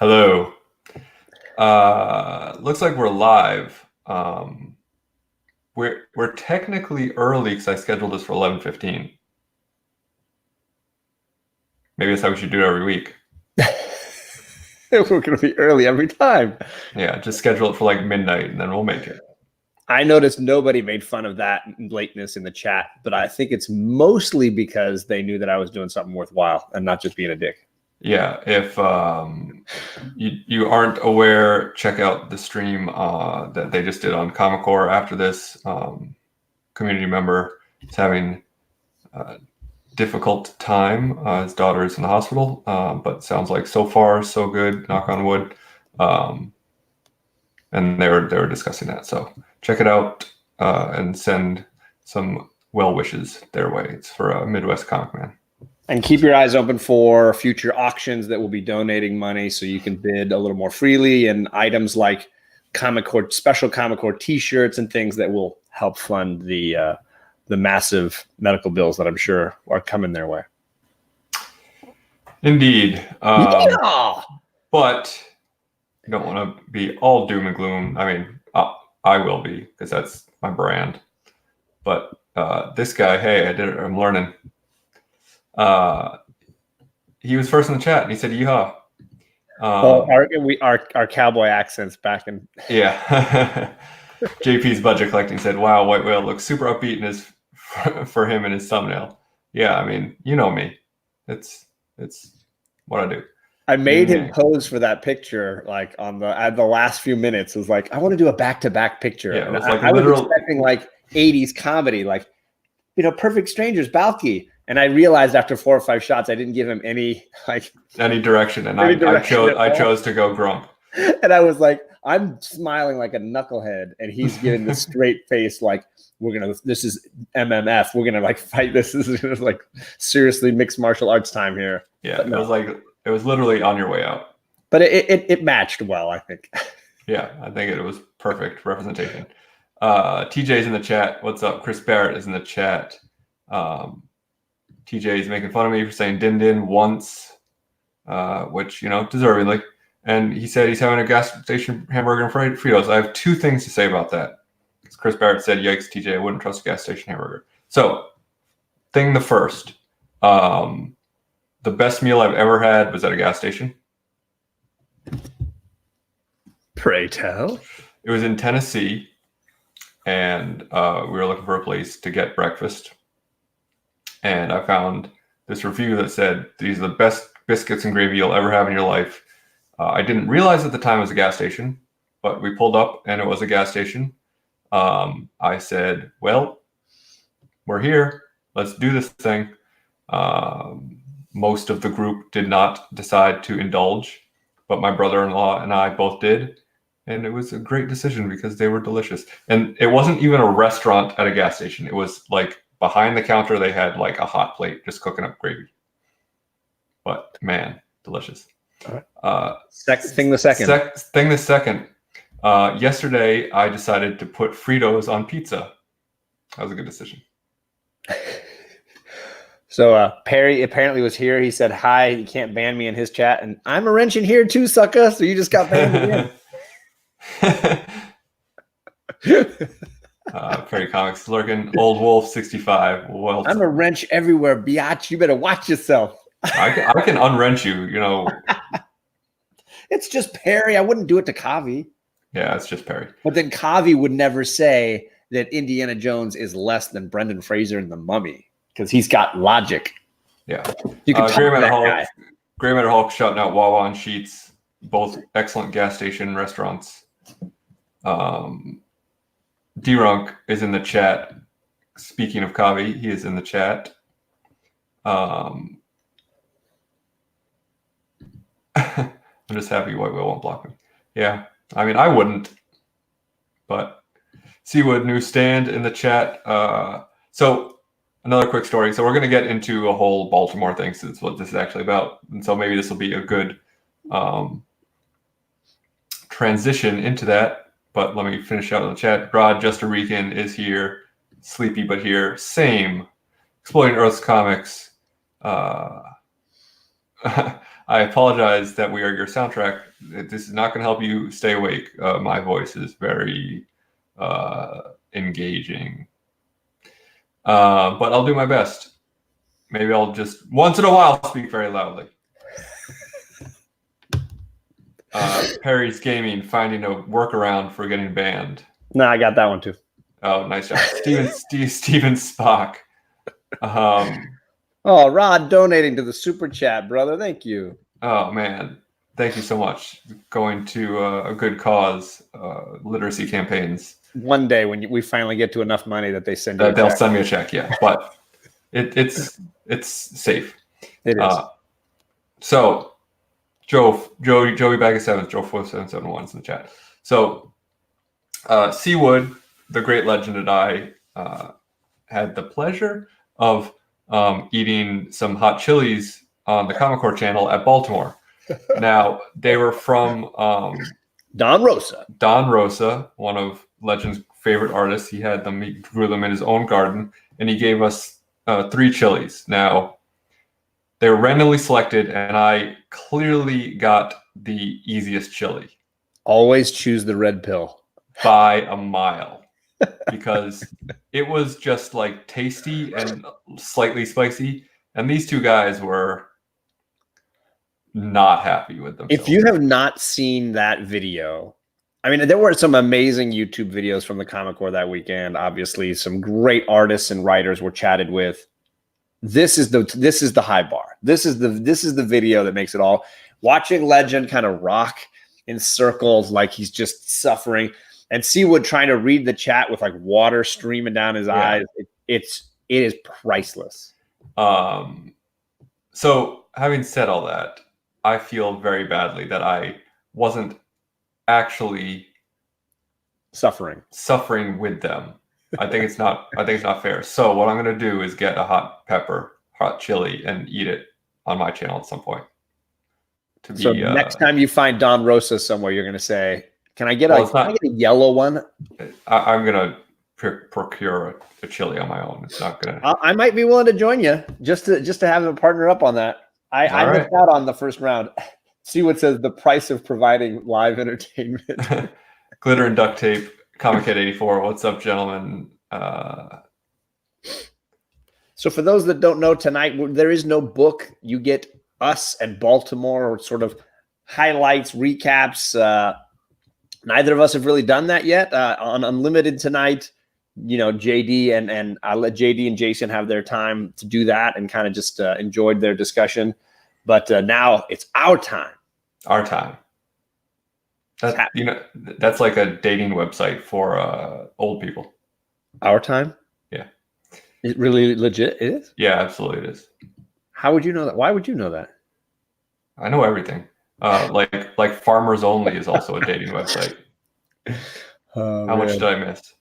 Hello. Looks like we're live. We're technically early because I scheduled this for 11:15. Maybe that's how we should do it every week. We're going to be early every time. Yeah, just schedule it for like midnight and then we'll make it. I noticed nobody made fun of that lateness in the chat, but I think it's mostly because they knew that I was doing something worthwhile and not just being a dick. Yeah, if you aren't aware, check out the stream that they just did on Comic Core after this. Community member is having a difficult time. His daughter is in the hospital, but sounds like so far so good, knock on wood. And they were discussing that. So check it out and send some well wishes their way. It's for a Midwest comic man. And keep your eyes open for future auctions that will be donating money so you can bid a little more freely, and items like special Comic Core t-shirts and things that will help fund the massive medical bills that I'm sure are coming their way. Indeed. Yeah! But you don't want to be all doom and gloom. I mean, I will be because that's my brand. But this guy, hey, I did it. I'm learning. He was first in the chat and he said, "Yeehaw." Our cowboy accents back in. Yeah. JP's budget collecting said, "Wow, White Whale looks super upbeat in his for him in his thumbnail." Yeah, I mean, you know me. It's what I do. I made him pose for that picture, like at the last few minutes. It was like, I want to do a back-to-back picture. Yeah, and I was expecting like 80s comedy, like, Perfect Strangers, Balky. And I realized after 4 or 5 shots, I didn't give him any direction, and I chose to go grump. And I was like, I'm smiling like a knucklehead, and he's giving the straight face, like, this is MMF. We're gonna fight this. This is like seriously mixed martial arts time here. Yeah, no. It was literally on your way out. But it matched well, I think. Yeah, I think it was perfect representation. TJ's in the chat. What's up? Chris Barrett is in the chat. TJ is making fun of me for saying din din once, which, deservingly. And he said he's having a gas station hamburger and Fritos. I have 2 things to say about that. Because Chris Barrett said, "Yikes, TJ, I wouldn't trust a gas station hamburger." So, the first. The best meal I've ever had was at a gas station. Pray tell. It was in Tennessee, and we were looking for a place to get breakfast. And I found this review that said, "These are the best biscuits and gravy you'll ever have in your life." I didn't realize at the time it was a gas station, but we pulled up and it was a gas station. I said, "Well, we're here. Let's do this thing." Most of the group did not decide to indulge, but my brother-in-law and I both did. And it was a great decision because they were delicious. And it wasn't even a restaurant at a gas station. It was like behind the counter, they had like a hot plate just cooking up gravy. But man, delicious. All right. Thing the second. Yesterday, I decided to put Fritos on pizza. That was a good decision. So Perry apparently was here. He said, "Hi, you can't ban me in his chat." And I'm a wrench in here too, sucker. So you just got banned again. Perry Comics lurking. Old Wolf 65. Well, I'm a wrench everywhere, biatch. You better watch yourself. I can unwrench you, It's just Perry. I wouldn't do it to Kavi. Yeah, it's just Perry. But then Kavi would never say that Indiana Jones is less than Brendan Fraser in The Mummy because he's got logic. Yeah. You can talk to that guy. Gray Matter Hulk shouting out Wawa and Sheets, both excellent gas station restaurants. D-Runk is in the chat. Speaking of Kavi, he is in the chat. I'm just happy White Whale won't block me. Yeah, I mean, I wouldn't. But Seawood Newsstand in the chat. So another quick story. So we're going to get into a whole Baltimore thing, since it's what this is actually about. And so maybe this will be a good transition into that. But let me finish out in the chat. Broad Just a Rican is here. Sleepy but here. Same. Exploiting Earth's Comics. I apologize that we are your soundtrack. This is not going to help you stay awake. My voice is very engaging. But I'll do my best. Maybe I'll just once in a while speak very loudly. Perry's Gaming finding a workaround for getting banned. No, I got that one too. Oh, nice job. Steven Spock. Oh, Rod donating to the super chat, brother. Thank you. Oh, man. Thank you so much. Going to a good cause, literacy campaigns. One day when we finally get to enough money that they send you a they'll check. send me a check, yeah. But it's safe. It is. So Joey Bag of Sevens, Joe 4771 is in the chat. So Seawood, the great legend, and I had the pleasure of eating some hot chilies on the Comic Core channel at Baltimore. Now, they were from Don Rosa. Don Rosa, one of Legend's favorite artists. He had them, he grew them in his own garden, and he gave us 3 chilies. Now, they were randomly selected, and I clearly got the easiest chili. Always choose the red pill. By a mile. Because it was just like tasty and slightly spicy. And these two guys were not happy with themselves. If you have not seen that video, I mean, there were some amazing YouTube videos from the Comic Core that weekend. Obviously, some great artists and writers were chatted with. This is the high bar. This is the video that makes it all. Watching Legend kind of rock in circles like he's just suffering, and Seawood trying to read the chat with like water streaming down his eyes. It is priceless. So having said all that, I feel very badly that I wasn't actually Suffering with them. I think it's not fair. So what I'm going to do is get a hot chili and eat it on my channel at some point. So next time you find Don Rosa somewhere, you're going to say, can I get a yellow one? I'm going to procure a chili on my own. It's not going to. I might be willing to join you just to have a partner up on that. I missed out on the first round. See what says the price of providing live entertainment. Glitter and duct tape. Comic Kid 84. What's up, gentlemen? So for those that don't know, tonight there is no book. You get us and Baltimore sort of highlights, recaps. Neither of us have really done that yet. On Unlimited tonight, JD and I'll let JD and Jason have their time to do that and kind of just enjoyed their discussion. But now it's our time. Our time. That's like a dating website for old people. Our time? Yeah. It really legit is? Yeah, absolutely it is. How would you know that? Why would you know that? I know everything. Like Farmers Only is also a dating website. How much did I miss?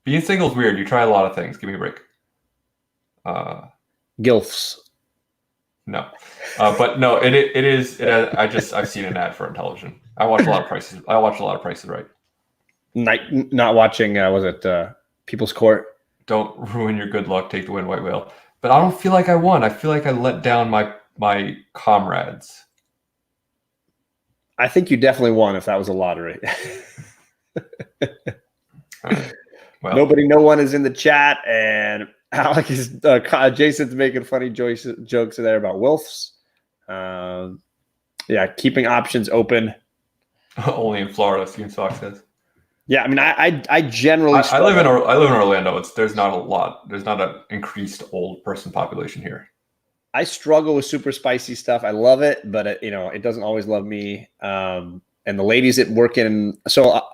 Being single is weird. You try a lot of things. Give me a break. Gilfs. No, but no, it is. I've seen an ad for it on television. I watch a lot of Prices. Right. Not watching. Was it People's Court? Don't ruin your good luck. Take the win, white whale. But I don't feel like I won. I feel like I let down my comrades. I think you definitely won if that was a lottery. Right. Well, no one is in the chat, and Alec is Jason's making funny jokes there about Wilfs. Keeping options open. Only in Florida, Steven Sock says. Yeah, I mean, I generally I live in Orlando. There's not a lot. There's not an increased old person population here. I struggle with super spicy stuff. I love it, but it doesn't always love me. And the ladies that work in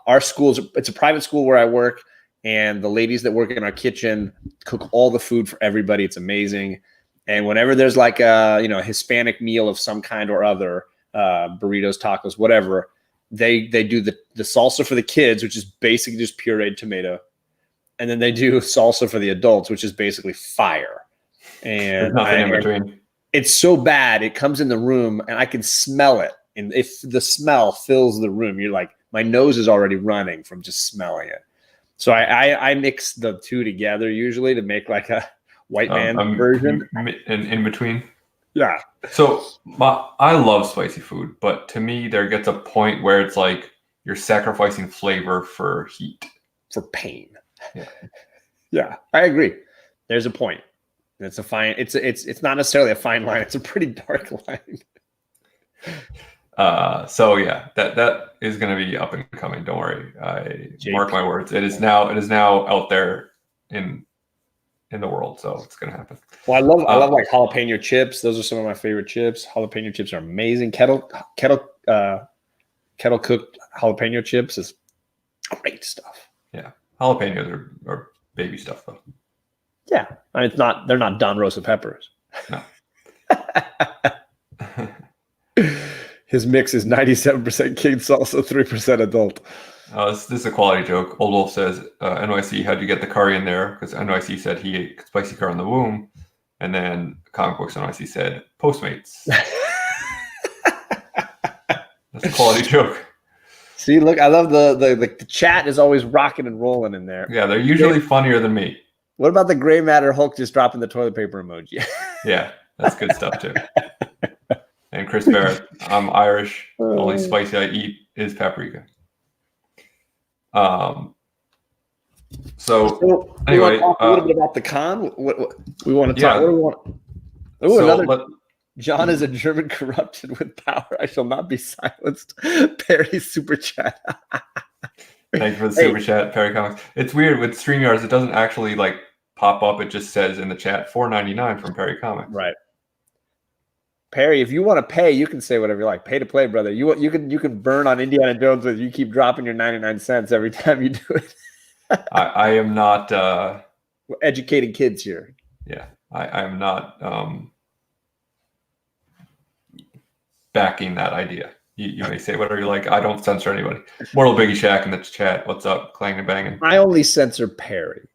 our schools, it's a private school where I work, and the ladies that work in our kitchen cook all the food for everybody. It's amazing. And whenever there's like a Hispanic meal of some kind or other, burritos, tacos, whatever, they do the salsa for the kids, which is basically just pureed tomato, and then they do salsa for the adults, which is basically fire. And there's nothing in between. It's so bad. It comes in the room and I can smell it. And if the smell fills the room, you're like, my nose is already running from just smelling it. So I mix the two together usually to make like a white man version. In between. Yeah. So I love spicy food, but to me, there gets a point where it's like you're sacrificing flavor for heat. For pain. Yeah. Yeah, I agree. There's a point. It's a fine. It's not necessarily a fine line. It's a pretty dark line. So yeah, that is going to be up and coming. Don't worry. Mark my words. It is now out there in the world, so it's going to happen. Well, I love like jalapeno chips. Those are some of my favorite chips. Jalapeno chips are amazing. Kettle cooked jalapeno chips is great stuff. Yeah, jalapenos are baby stuff though. Yeah, I mean, they're not Don Rosa peppers. No. His mix is 97% king salsa, 3% adult. This is a quality joke. Old Wolf says, NYC, how'd you get the curry in there? Because NYC said he ate spicy curry in the womb. And then Comic Books NYC said, Postmates. That's a quality joke. See, look, I love the chat is always rocking and rolling in there. Yeah, they're usually funnier than me. What about the gray matter Hulk just dropping the toilet paper emoji? Yeah, that's good stuff too. And Chris Barrett, I'm Irish. The only spicy I eat is paprika. So anyway, we want to talk a little bit about the con. What we want to talk. Yeah. What do we want? Oh, So another. John is a German corrupted with power. I shall not be silenced. Perry super chat. Thank you for the super chat, Perry Comics. It's weird with StreamYards; it doesn't actually like pop up. It just says in the chat $4.99 from Perry Comics. Right. Perry, if you want to pay, you can say whatever you like. Pay to play, brother. You can burn on Indiana Jones if you keep dropping your 99 cents every time you do it. I am not We're educating kids here. Yeah, I am not backing that idea. You may say whatever you like. I don't censor anybody. Mortal Biggie Shack in the chat. What's up? Clanging and banging. I only censor Perry.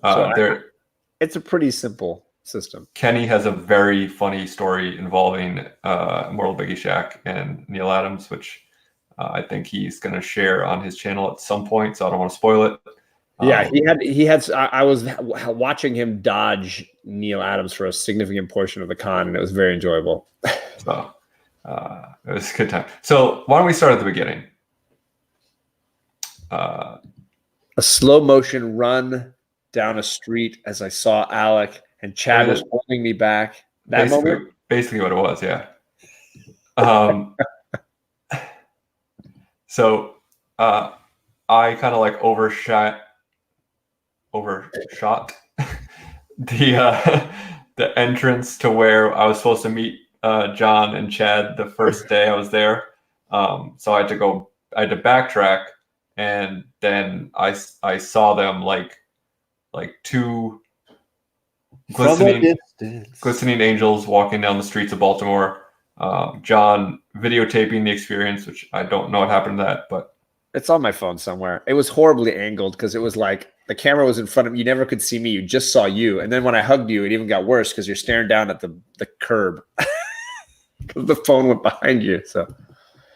It's a pretty simple system. Kenny has a very funny story involving Mortal Biggie Shack and Neil Adams, which I think he's going to share on his channel at some point. So I don't want to spoil it. Yeah, he had. I was watching him dodge Neil Adams for a significant portion of the con, and it was very enjoyable. So it was a good time. So why don't we start at the beginning? A slow motion run down a street as I saw Alec and Chad was holding me back. Basically what it was, yeah. So I kind of like overshot the entrance to where I was supposed to meet John and Chad the first day I was there. So I had to backtrack, and then I saw them like two glistening angels walking down the streets of Baltimore. John videotaping the experience, which I don't know what happened to that, but it's on my phone somewhere. It was horribly angled because it was like the camera was in front of you. You never could see me. You just saw you. And then when I hugged you, it even got worse because you're staring down at the curb. The phone went behind you. So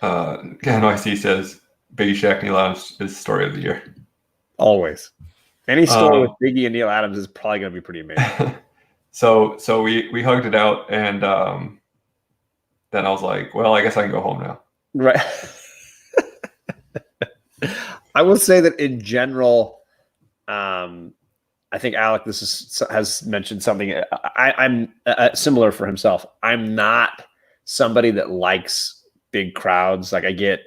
NYC says Biggie Shack Neil Adams is story of the year. Always. Any story with Biggie and Neil Adams is probably going to be pretty amazing. So we hugged it out, and then I was like, well, I guess I can go home now. Right. I will say that in general, I think Alec has mentioned something. I'm similar for himself. I'm not somebody that likes big crowds. Like I get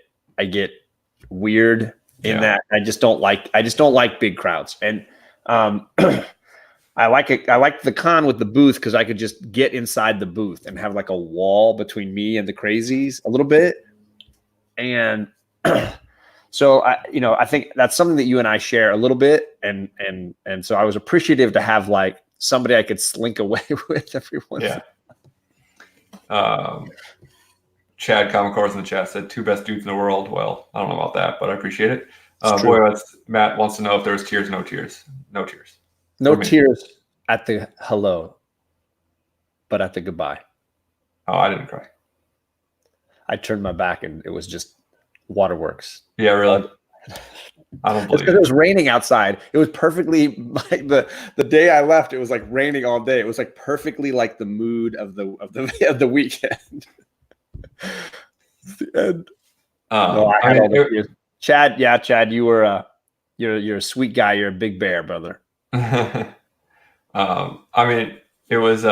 weird in that I just don't like big crowds. And I like it. I like the con with the booth because I could just get inside the booth and have like a wall between me and the crazies a little bit. And so I think that's something that you and I share a little bit. And so I was appreciative to have like somebody I could slink away with every once. Yeah. Chad Comic in the chat said 2 best dudes in the world. Well, I don't know about that, but I appreciate it. Matt wants to know if there's tears. No tears. No tears. No tears at the hello, but at the goodbye. Oh, I didn't cry. I turned my back and it was just waterworks. Yeah, really. I don't It's believe because it was raining outside. It was perfectly like the day I left. It was like raining all day. It was like perfectly like the mood of the weekend. It's the end. No, I had all the tears. Chad. Yeah, Chad, you were you're a sweet guy. You're a big bear, brother. I mean, it was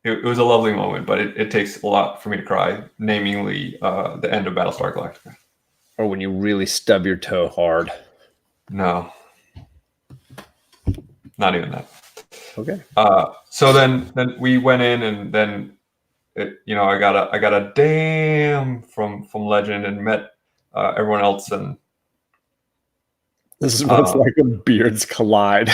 it was a lovely moment, but it takes a lot for me to cry, namely the end of Battlestar Galactica. Or when you really stub your toe hard. No, not even that. Okay. So then we went in, and then I got a damn from Legend and met everyone else, and this is what it's like when beards collide.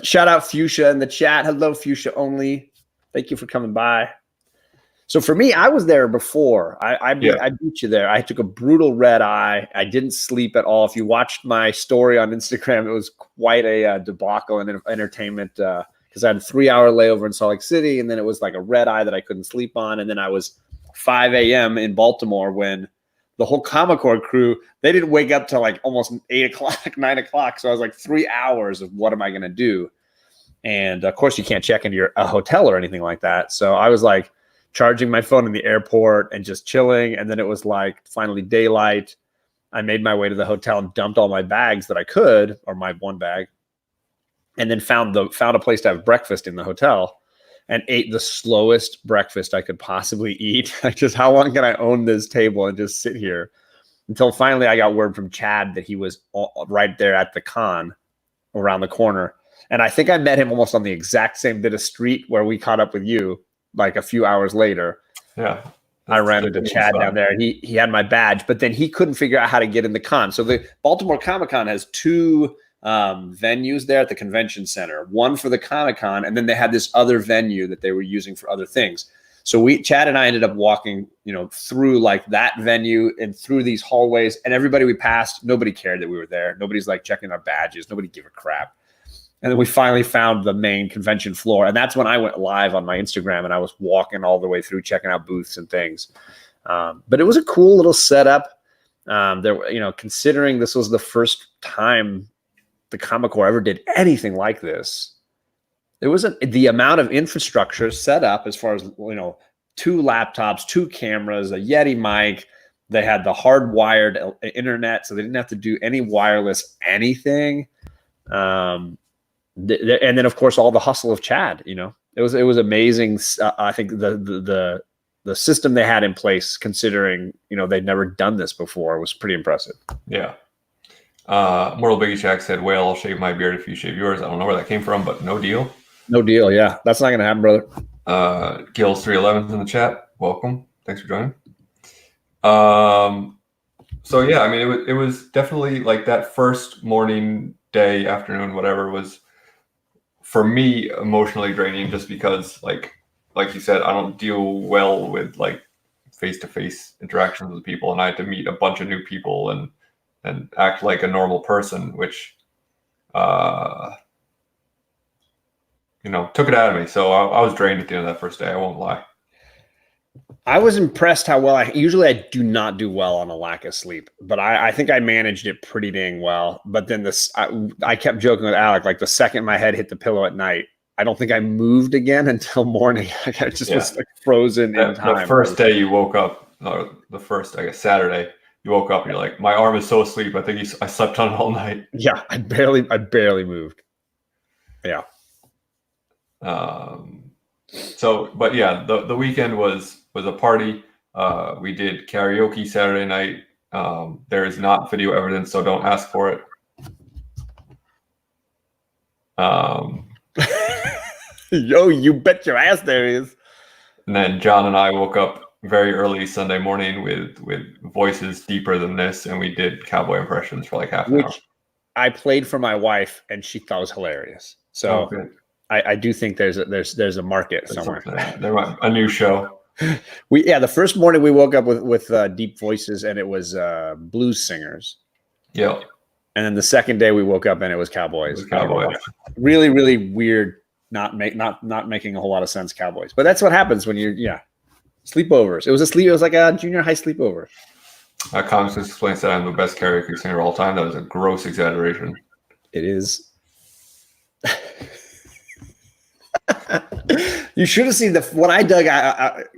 Shout out Fuchsia in the chat. Hello, Fuchsia only. Thank you for coming by. So for me, I was there before. I beat you there. I took a brutal red eye. I didn't sleep at all. If you watched my story on Instagram, it was quite a debacle and entertainment because I had a 3-hour layover in Salt Lake City, and then it was like a red eye that I couldn't sleep on. And then I was 5 a.m. in Baltimore when the whole Comic Con crew, they didn't wake up till like almost 8 o'clock, 9 o'clock. So I was like 3 hours of what am I going to do? And of course, you can't check into a hotel or anything like that. So I was like, charging my phone in the airport and just chilling. And then it was like finally daylight. I made my way to the hotel and dumped all my bags that I could, or my one bag, and then found a place to have breakfast in the hotel and ate the slowest breakfast I could possibly eat. Like, just how long can I own this table and just sit here? Until finally I got word from Chad that he was right there at the con around the corner. And I think I met him almost on the exact same bit of street where we caught up with you. Like a few hours later, I ran into Chad down there. He had my badge, but then he couldn't figure out how to get in the con. So the Baltimore Comic Con has 2 venues there at the convention center. One for the Comic Con, and then they had this other venue that they were using for other things. So Chad and I ended up walking, through like that venue and through these hallways, and everybody we passed, nobody cared that we were there. Nobody's like checking our badges. Nobody gave a crap. And then we finally found the main convention floor. And that's when I went live on my Instagram, and I was walking all the way through, checking out booths and things. But it was a cool little setup. Considering this was the first time the Comic Con ever did anything like this, it wasn't the amount of infrastructure set up as far as, 2 laptops, 2 cameras, a Yeti mic. They had the hardwired internet, so they didn't have to do any wireless anything. And then of course all the hustle of Chad, it was amazing. I think the system they had in place, considering they'd never done this before, was pretty impressive. Yeah. Mortal Biggie Shack said, "Whale, I'll shave my beard if you shave yours." I don't know where that came from, but no deal. No deal. Yeah, that's not gonna happen, brother. Gills 311's in the chat. Welcome. Thanks for joining. So yeah, I mean, it was definitely like that first morning, day, afternoon, whatever, was for me emotionally draining, just because like you said, I don't deal well with like face-to-face interactions with people, and I had to meet a bunch of new people and act like a normal person, which took it out of me. So I was drained at the end of that first day, I won't lie. I was impressed how well I do not do well on a lack of sleep, but I think I managed it pretty dang well. But then I kept joking with Alec, like the second my head hit the pillow at night, I don't think I moved again until morning. I just was like frozen in time. The first day you woke up, the first, I guess, Saturday, you woke up and you're like, my arm is so asleep. I think I slept on it all night. Yeah, I barely moved. Yeah. So, but yeah, the weekend was a party. We did karaoke Saturday night. There is not video evidence, so don't ask for it. Yo, you bet your ass there is. And then John and I woke up very early Sunday morning with voices deeper than this, and we did cowboy impressions for like half an hour. I played for my wife, and she thought it was hilarious. So I do think there's a market somewhere. There might a new show. The first morning we woke up with deep voices, and it was blues singers. Yeah. And then the second day we woke up and it was cowboys. Really, really weird. Not making a whole lot of sense. Cowboys, but that's what happens when you're sleepovers. It was like a junior high sleepover. Comics explains that I'm the best karaoke singer of all time. That was a gross exaggeration. It is. You should have seen what I dug.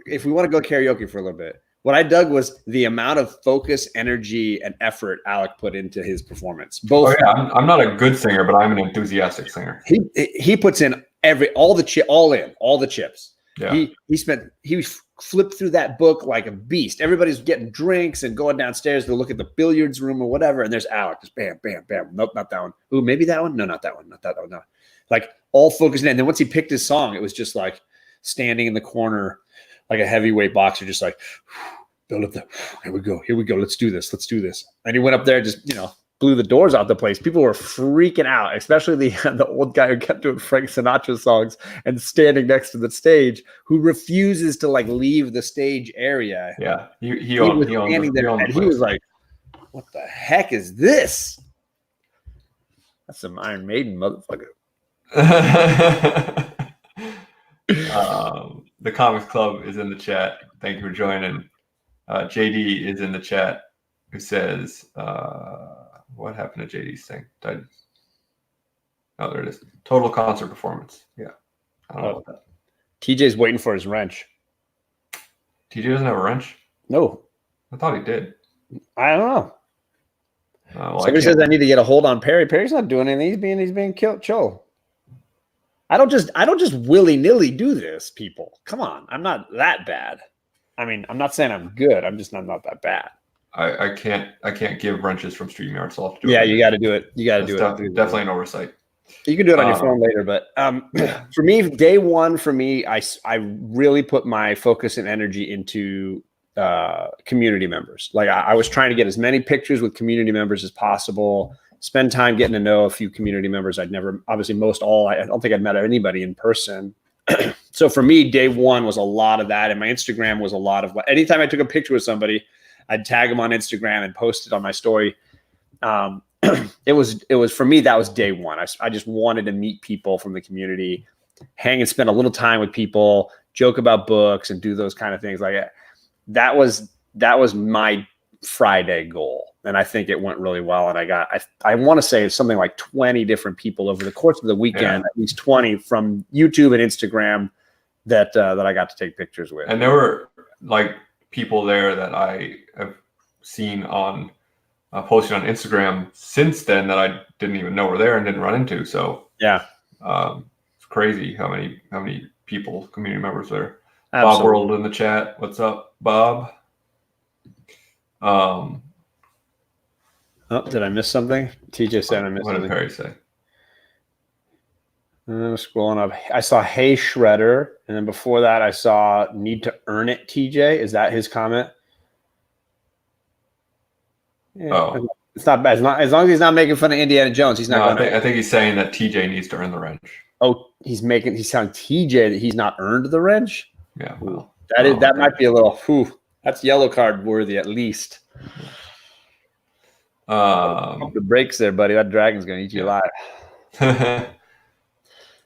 If we want to go karaoke for a little bit, what I dug was the amount of focus, energy, and effort Alec put into his performance. Both. Oh, yeah, I'm not a good singer, but I'm an enthusiastic singer. He puts in all the chips. Yeah. He flipped through that book like a beast. Everybody's getting drinks and going downstairs to look at the billiards room or whatever. And there's Alec, just bam, bam, bam. Nope, not that one. Ooh, maybe that one. No, not that one. Not that one. No. Like all focused in. And then once he picked his song, it was just like standing in the corner like a heavyweight boxer, just like build up here we go. Let's do this. And he went up there, just, blew the doors out the place. People were freaking out, especially the old guy who kept doing Frank Sinatra songs and standing next to the stage, who refuses to like leave the stage area. Yeah, he was standing there, and he was like, "What the heck is this? That's some Iron Maiden, motherfucker." The Comics Club is in the chat. Thank you for joining. JD is in the chat, who says, what happened to JD's thing? Oh, there it is. Total concert performance. Yeah. I don't know about that. TJ's waiting for his wrench. TJ doesn't have a wrench? No. I thought he did. I don't know. Somebody says I need to get a hold on Perry. Perry's not doing anything. He's being chill. I don't just willy-nilly do this, people. Come on. I'm not that bad. I mean, I'm not saying I'm good. I'm just not that bad. I can't give wrenches from StreamYard, so I'll have to do it. You got to do it. You got to do it. Definitely an oversight. You can do it on your phone later, but for me, day one, I really put my focus and energy into community members. Like I was trying to get as many pictures with community members as possible. Spend time getting to know a few community members I don't think I'd met anybody in person. So for me, day one was a lot of that. And my Instagram was a lot of anytime I took a picture with somebody, I'd tag them on Instagram and post it on my story. It was for me, that was day one. I just wanted to meet people from the community, hang and spend a little time with people, joke about books and do those kind of things. Like that was my Friday goal. And I think it went really well. And I want to say it's something like 20 different people over the course of the weekend, at least 20 from YouTube and Instagram that I got to take pictures with. And there were like people there that I have seen on posted on Instagram since then that I didn't even know were there and didn't run into. So yeah, it's crazy how many people, community members there. Absolutely. Bob World in the chat. What's up, Bob? Did I miss something? TJ said I missed something. What did Perry say? I'm scrolling up. I saw Hey Shredder, and then before that I saw Need to Earn It, TJ. Is that his comment? Yeah, oh. It's not bad. As long as he's not making fun of Indiana Jones, he's not going to. I think he's saying that TJ needs to earn the wrench. Oh, he's telling TJ that he's not earned the wrench? Yeah. Well, that might be a little, that's yellow card worthy at least. Pump the brakes there, buddy. That dragon's going to eat you alive.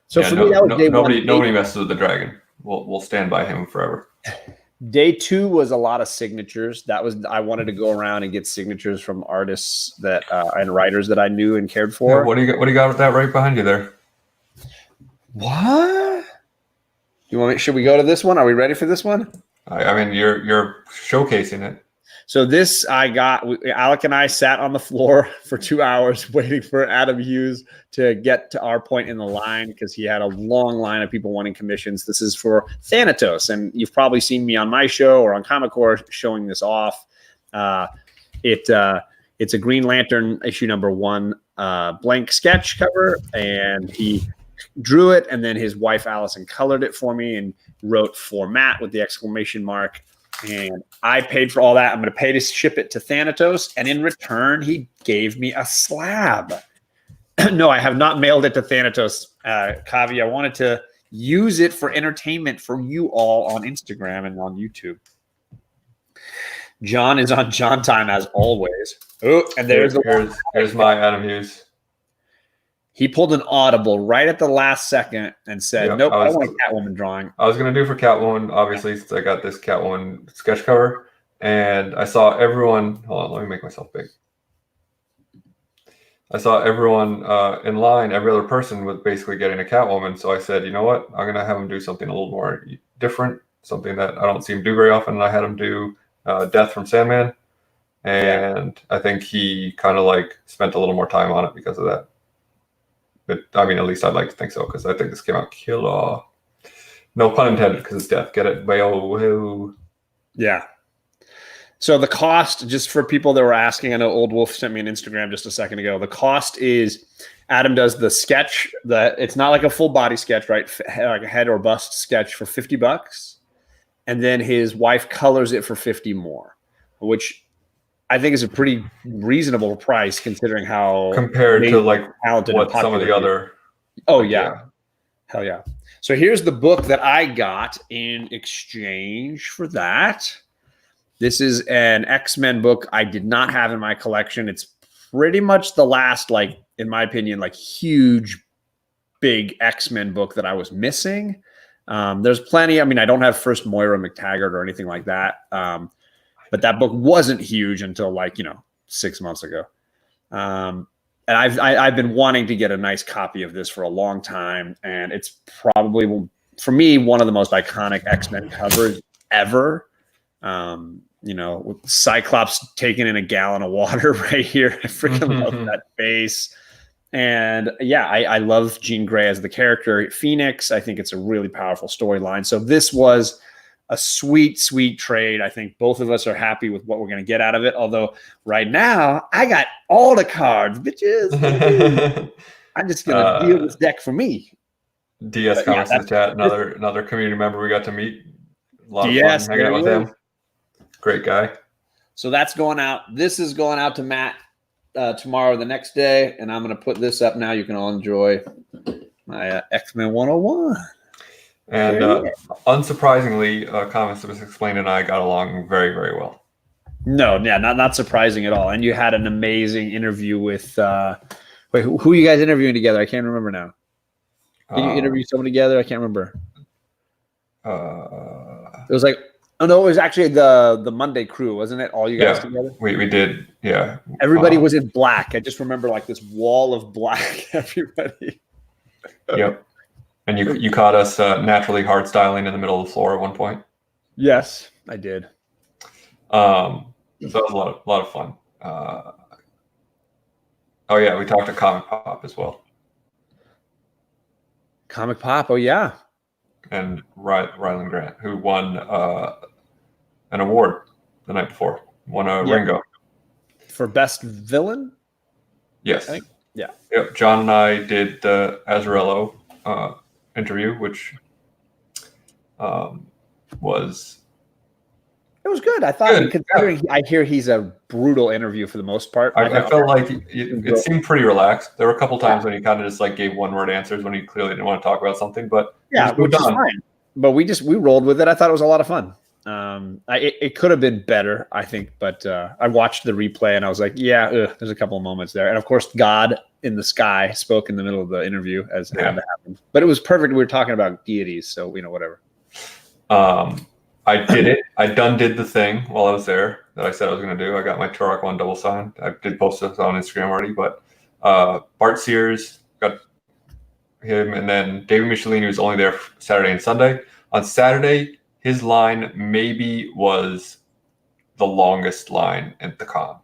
So for me, that was day one. Nobody messes with the dragon. We'll stand by him forever. Day two was a lot of signatures. I wanted to go around and get signatures from artists that and writers that I knew and cared for. Yeah, what do you got with that right behind you there? What? Should we go to this one? Are we ready for this one? I mean, you're showcasing it. So this Alec and I sat on the floor for 2 hours waiting for Adam Hughes to get to our point in the line because he had a long line of people wanting commissions. This is for Thanatos, and you've probably seen me on my show or on Comic Core showing this off. It's a Green Lantern issue number 1 blank sketch cover, and he drew it, and then his wife Allison colored it for me and wrote "for Matt" with the exclamation mark. And I paid for all that. I'm going to pay to ship it to Thanatos. And in return, he gave me a slab. No, I have not mailed it to Thanatos, Kavi. I wanted to use it for entertainment for you all on Instagram and on YouTube. John is on John time as always. Oh, and here's my Adam Hughes. He pulled an audible right at the last second and said, "Nope, I want a Catwoman drawing." I was going to do for Catwoman, obviously, since I got this Catwoman sketch cover, and I saw everyone. Hold on, let me make myself big. I saw everyone in line, every other person was basically getting a Catwoman. So I said, you know what? I'm going to have him do something a little more different, something that I don't see him do very often. And I had him do Death from Sandman. And I think he kind of like spent a little more time on it because of that. But I mean, at least I'd like to think so, because I think this came out killer. No pun intended, because it's Death. Get it? Yeah. So the cost, just for people that were asking, I know Old Wolf sent me an Instagram just a second ago. The cost is Adam does the sketch. It's not like a full body sketch, right? Like a head or bust sketch for $50, and then his wife colors it for 50 more, which I think is a pretty reasonable price considering how compared to like what some of the other. Oh yeah, hell yeah. So here's the book that I got in exchange for that. This is an X-Men book I did not have in my collection. It's pretty much the last, like, in my opinion, like huge, big X-Men book that I was missing. There's plenty. I mean, I don't have First Moira McTaggart or anything like that. But that book wasn't huge until 6 months ago. And I've been wanting to get a nice copy of this for a long time. And it's probably, for me, one of the most iconic X-Men covers ever. With Cyclops taking in a gallon of water right here. I freaking love that face. And yeah, I love Jean Grey as the character. Phoenix, I think it's a really powerful storyline. So this was a sweet, sweet trade. I think both of us are happy with what we're going to get out of it. Although right now I got all the cards, bitches. I'm just going to deal this deck for me. DS Comics in the chat. Another community member we got to meet. A lot of fun hanging out with him. Great guy. So that's going out. This is going out to Matt tomorrow, the next day, and I'm going to put this up now. You can all enjoy my X-Men 101. And unsurprisingly, Comics that was explained and I got along very, very well. No, yeah, not surprising at all. And you had an amazing interview with who are you guys interviewing together? I can't remember now. Did you interview someone together? I can't remember. It was like, oh no, it was actually the Monday crew, wasn't it? All you guys together? We did, yeah. Everybody was in black. I just remember like this wall of black, everybody. Yep. And you caught us naturally hard styling in the middle of the floor at one point. Yes, I did. So that was a lot of fun. Oh yeah, we talked to Comic Pop as well. Comic Pop, oh yeah. And Rylan Grant, who won an award the night before, won a Ringo. For Best Villain? Yes. I think. Yeah. Yep. John and I did the Azzarello interview, which was... It was good. I thought, considering I hear he's a brutal interview for the most part. I felt like it seemed pretty relaxed. There were a couple times when he kind of just like gave one-word answers when he clearly didn't want to talk about something, but which is fine. But we rolled with it. I thought it was a lot of fun. It could have been better, I think, but I watched the replay and I was like, there's a couple of moments there. And of course, God in the sky spoke in the middle of the interview as it had to happen. But it was perfect. We were talking about deities, so whatever. I did it. I did the thing while I was there that I said I was going to do. I got my Turok 1 double signed. I did post this on Instagram already, but Bart Sears got him, and then David Michelini was only there Saturday and Sunday. On Saturday, his line maybe was the longest line at the con.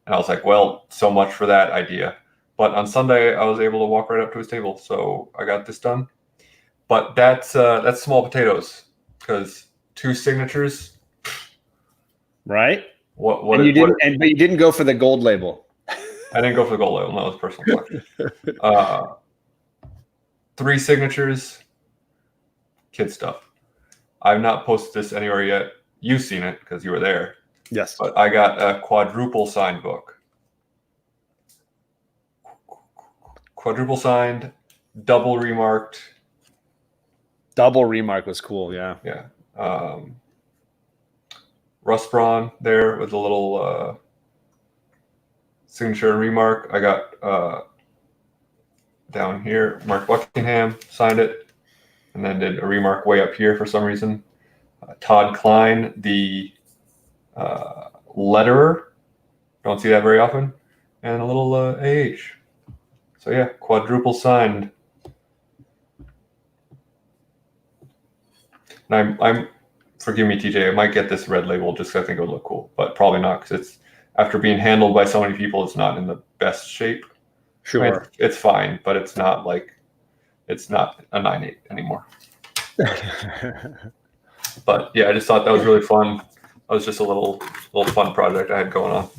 And I was like, well, so much for that idea. But on Sunday, I was able to walk right up to his table, so I got this done. But that's small potatoes, because 2 signatures, right? But you didn't go for the gold label. I didn't go for the gold label. No, it was personal collection. 3 signatures, kid stuff. I've not posted this anywhere yet. You've seen it because you were there. Yes. But I got a quadruple signed book. Quadruple signed, double remarked. Double remark was cool, yeah. Yeah. Russ Braun there with a little signature and remark. I got down here, Mark Buckingham signed it, and then did a remark way up here for some reason. Todd Klein, the letterer. Don't see that very often. And a little AH. So yeah, quadruple signed. And I'm forgive me, TJ, I might get this red label just because I think it would look cool, but probably not because it's after being handled by so many people, it's not in the best shape. Sure. I mean, it's fine, but it's not a 9.8 anymore. But yeah, I just thought that was really fun. That was just a little fun project I had going on.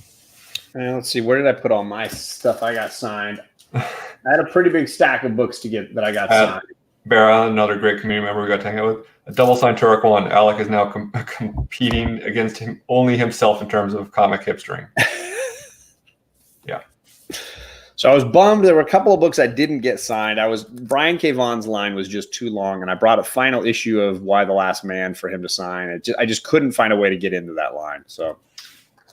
And let's see, where did I put all my stuff I got signed? I had a pretty big stack of books to get that I got signed. Bear Island, another great community member we got to hang out with. A double signed Turok 1. Alec is now competing against only himself in terms of comic hipstering. Yeah. So I was bummed. There were a couple of books I didn't get signed. Brian K. Vaughan's line was just too long, and I brought a final issue of Why the Last Man for him to sign. I just couldn't find a way to get into that line. So,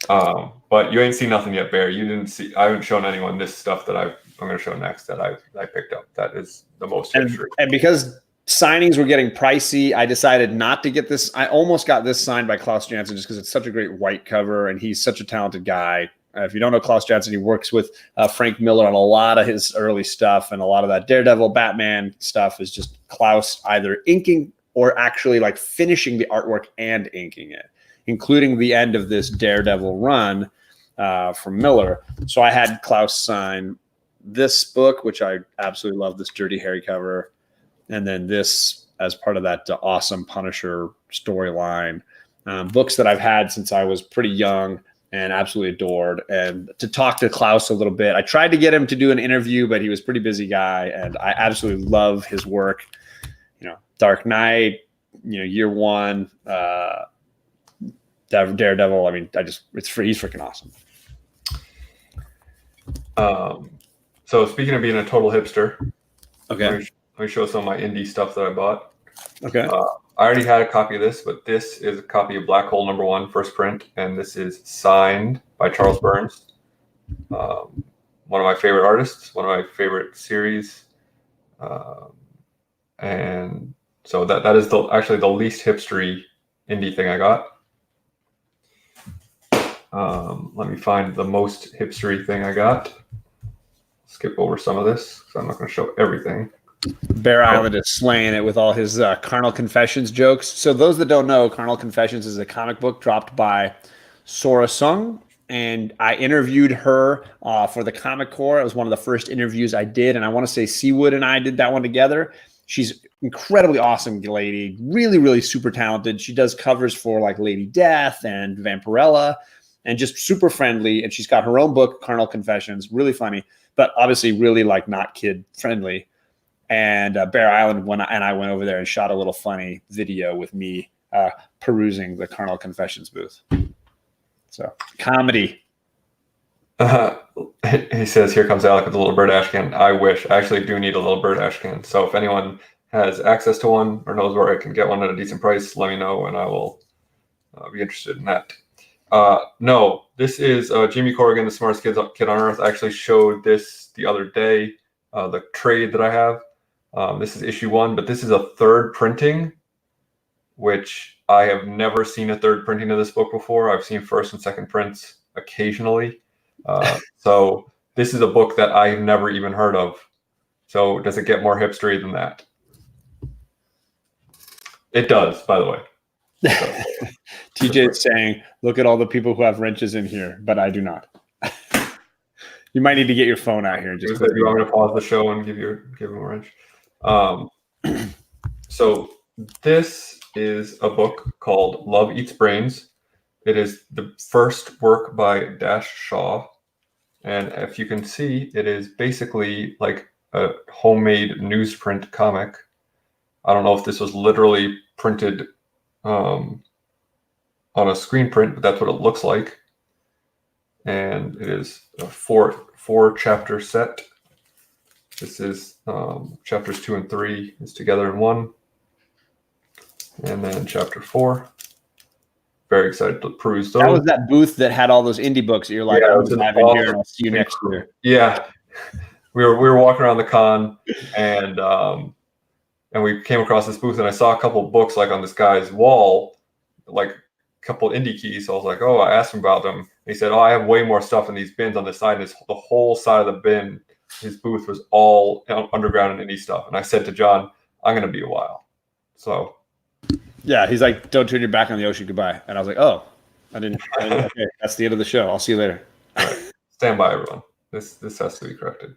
but you ain't seen nothing yet, Bear. You didn't see. I haven't shown anyone this stuff that I'm going to show next that I picked up. That is the most hipster. And because signings were getting pricey, I decided not to get this. I almost got this signed by Klaus Janson just because it's such a great white cover, and he's such a talented guy. If you don't know Klaus Janson, he works with Frank Miller on a lot of his early stuff, and a lot of that Daredevil, Batman stuff is just Klaus either inking or actually like finishing the artwork and inking it, including the end of this Daredevil run from Miller. So I had Klaus sign this book, which I absolutely love, this Dirty Harry cover, and then this as part of that awesome Punisher storyline. Books that I've had since I was pretty young and absolutely adored. And to talk to Klaus a little bit, I tried to get him to do an interview, but he was a pretty busy guy, and I absolutely love his work. Dark Knight, Year One, Daredevil. I mean, he's freaking awesome. So speaking of being a total hipster, okay, let me show some of my indie stuff that I bought. Okay. I already had a copy of this, but this is a copy of Black Hole #1, first print, and this is signed by Charles Burns, one of my favorite artists, one of my favorite series, and so that is actually the least hipstery indie thing I got. Let me find the most hipstery thing I got. Skip over some of this because I'm not going to show everything. Bear Island is slaying it with all his Carnal Confessions jokes. So those that don't know, Carnal Confessions is a comic book dropped by Sora Sung, and I interviewed her for the Comic Core. It was one of the first interviews I did, and I want to say Seawood and I did that one together. She's incredibly awesome lady, really, really super talented. She does covers for like Lady Death and Vampirella, and just super friendly. And she's got her own book, Carnal Confessions, really funny, but obviously really like not kid friendly. And Bear Island I went over there and shot a little funny video with me perusing the Carnal Confessions booth. So comedy. He says, "Here comes Alec with a little bird ash can." I wish. I actually do need a little bird ash can. So if anyone has access to one or knows where I can get one at a decent price, let me know, and I will be interested in that. No, this is Jimmy Corrigan, the smartest kid on earth. I actually showed this the other day, the trade that I have. This is issue 1, but this is a third printing, which I have never seen a third printing of this book before. I've seen first and second prints occasionally. So this is a book that I've never even heard of. So does it get more hipstery than that? It does, by the way. TJ is saying, look at all the people who have wrenches in here, but I do not. You might need to get your phone out here. You want me to pause the show and give him a wrench? So this is a book called Love Eats Brains. It is the first work by Dash Shaw. And if you can see, it is basically like a homemade newsprint comic. I don't know if this was literally printed on a screen print, but that's what it looks like. And it is a four chapter set. This is chapters 2 and 3 is together in one. And then chapter 4. Very excited to peruse those. That was that booth that had all those indie books that you're like, I'm dive in here and I'll see you next year. Yeah. We were walking around the con and we came across this booth and I saw a couple of books like on this guy's wall, like couple indie keys. So I was like, oh, I asked him about them. And he said, oh, I have way more stuff in these bins on this side. And the whole side of the bin, his booth was all underground and indie stuff. And I said to John, I'm going to be a while. So. Yeah, he's like, don't turn your back on the ocean. Goodbye. And I was like, oh, I didn't okay, that's the end of the show. I'll see you later. All right. Stand by, everyone. This has to be corrected.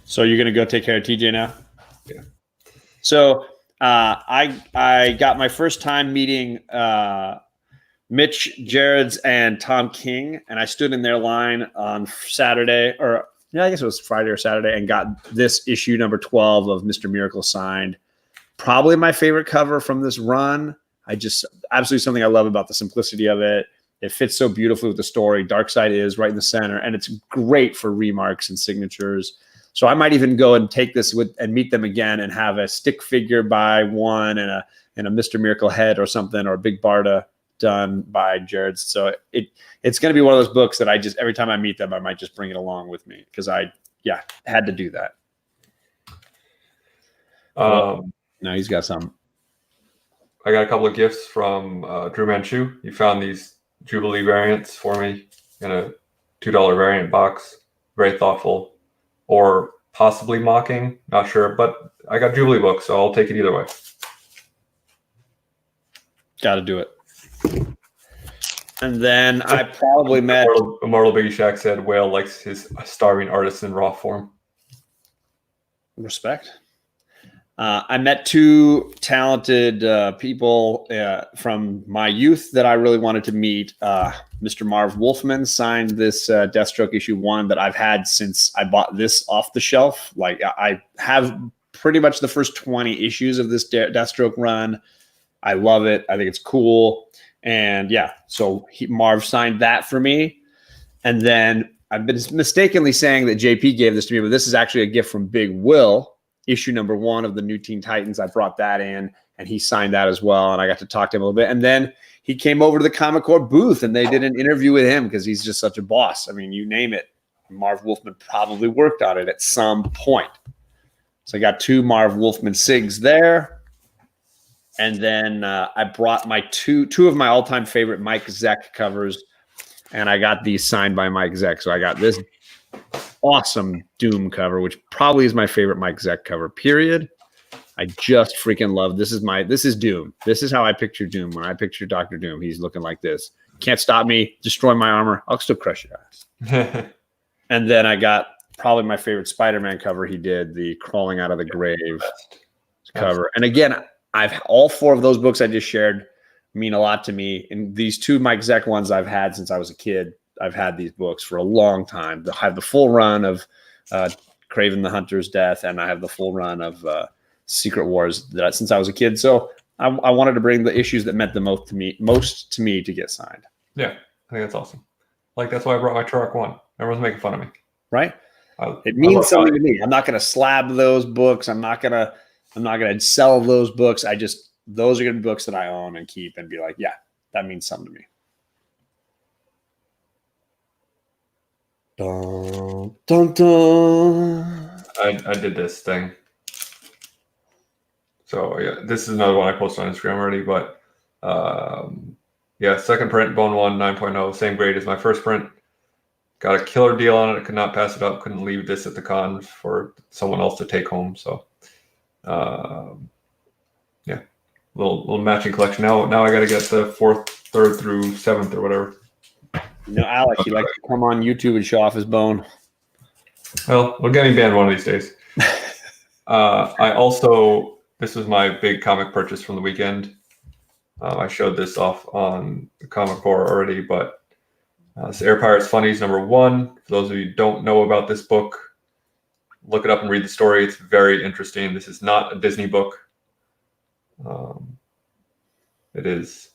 So you're going to go take care of TJ now? Yeah. So I got my first time meeting Mitch Jareds and Tom King, and I stood in their line on Saturday, or I guess it was Friday or Saturday, and got this issue number 12 of Mr. Miracle signed. Probably my favorite cover from this run. Absolutely something I love about the simplicity of it. It fits so beautifully with the story. Darkseid is right in the center, and it's great for remarks and signatures. So I might even go and take this and meet them again and have a stick figure by one and a Mr. Miracle head or something, or a big Barda done by Jared. So it's going to be one of those books that every time I meet them, I might just bring it along with me because I had to do that. No, he's got some. I got a couple of gifts from Drew Manchu. He found these Jubilee variants for me in a $2 variant box. Very thoughtful. Or possibly mocking, not sure, but I got Jubilee books, so I'll take it either way. Got to do it. And then I probably met Immortal Biggie Shack said Whale likes his starving artists in raw form. Respect. I met two talented people from my youth that I really wanted to meet. Mr. Marv Wolfman signed this Deathstroke issue 1 that I've had since I bought this off the shelf. Like I have pretty much the first 20 issues of this Deathstroke run. I love it. I think it's cool. And so Marv signed that for me. And then I've been mistakenly saying that JP gave this to me, but this is actually a gift from Big Will. Issue number 1 of the New Teen Titans. I brought that in and he signed that as well. And I got to talk to him a little bit. And then he came over to the Comic Corps booth and they did an interview with him because he's just such a boss. I mean, you name it. Marv Wolfman probably worked on it at some point. So I got 2 Marv Wolfman SIGs there. And then I brought my two of my all-time favorite Mike Zeck covers. And I got these signed by Mike Zeck. So I got this awesome Doom cover, which probably is my favorite Mike Zeck cover, period. I just freaking love this is Doom. This is how I picture Doom. When I picture Dr. Doom, he's looking like this. Can't stop me, destroy my armor. I'll still crush your ass. And then I got probably my favorite Spider-Man cover he did, the Crawling Out of the Grave cover. And again, all 4 of those books I just shared mean a lot to me. And these 2 Mike Zeck ones I've had since I was a kid. I've had these books for a long time. I have the full run of Kraven the Hunter's Death, and I have the full run of Secret Wars since I was a kid. So I wanted to bring the issues that meant the most to me to get signed. Yeah, I think that's awesome. Like that's why I brought my Turok 1. Everyone's making fun of me. Right? It means something to me. I'm not going to slab those books. I'm not going to sell those books. Those are going to be books that I own and keep and be like, yeah, that means something to me. Dun, dun, dun. I did this thing. So yeah, this is another one I posted on Instagram already, but second print, Bone 1 9.0, same grade as my first print. Got a killer deal on it. Could not pass it up. Couldn't leave this at the con for someone else to take home. So little matching collection. Now I got to get the 4th, 3rd through 7th or whatever. Alec, he likes to come on YouTube and show off his bone. Well, we'll get him banned one of these days. This was my big comic purchase from the weekend. I showed this off on the Comic Corps already, but it's Air Pirates Funnies #1. For those of you who don't know about this book, look it up and read the story. It's very interesting. This is not a Disney book. It is